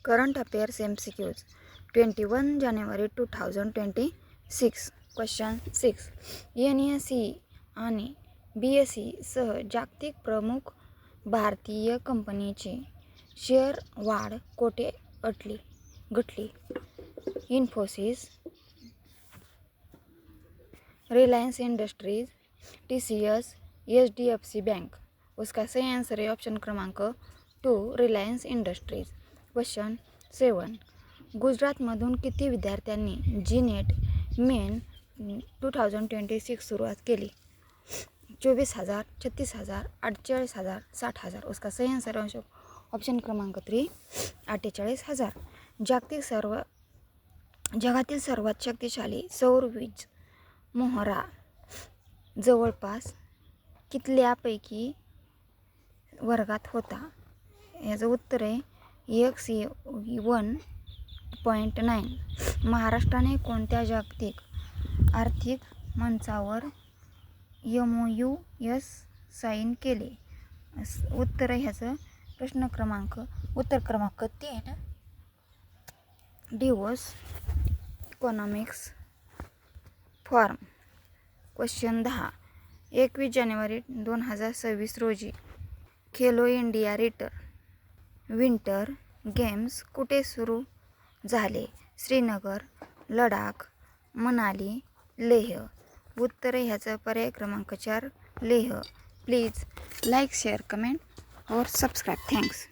Current affairs MCQs 21 जानेवारी 2026. Question 6. NSE आणि BSE सह जागतिक प्रमुख भारतीय कंपनीची शेअर वाढ कोठे घटली? Infosys, Reliance industries, TCS, HDFC bank. उसका सही आंसर है ऑप्शन क्रमांक 2 रिलायन्स इंडस्ट्रीज. क्वेश्चन 7. गुजरातमधून किती विद्यार्थ्यांनी GNET मेन 2026 सुरुवात केली? 24,000, 36,000, 48,000, 60,000. उसका सही आंसर है ऑप्शन क्रमांक 3 48,000. जगातील सर्वात शक्तिशाली सौर वीज मोहरा जवळपास कितल्यापैकी वर्गात होता? याचं उत्तर आहे X 1.9. महाराष्ट्राने कोणत्या जागतिक आर्थिक मंचावर MOUs साईन केले? उत्तर आहे ह्याचं उत्तर क्रमांक 3 डिवोस इकॉनॉमिक्स फॉर्म. क्वेश्चन 10. 21 जानेवारी 2026 रोजी खेलो इंडिया विंटर गेम्स कुठे सुरू झाले? श्रीनगर, लडाख, मनाली, लेह. उत्तर ह्याचं पर्याय क्रमांक 4 Leh. Please like, share, comment और सब्सक्राइब. थँक्स.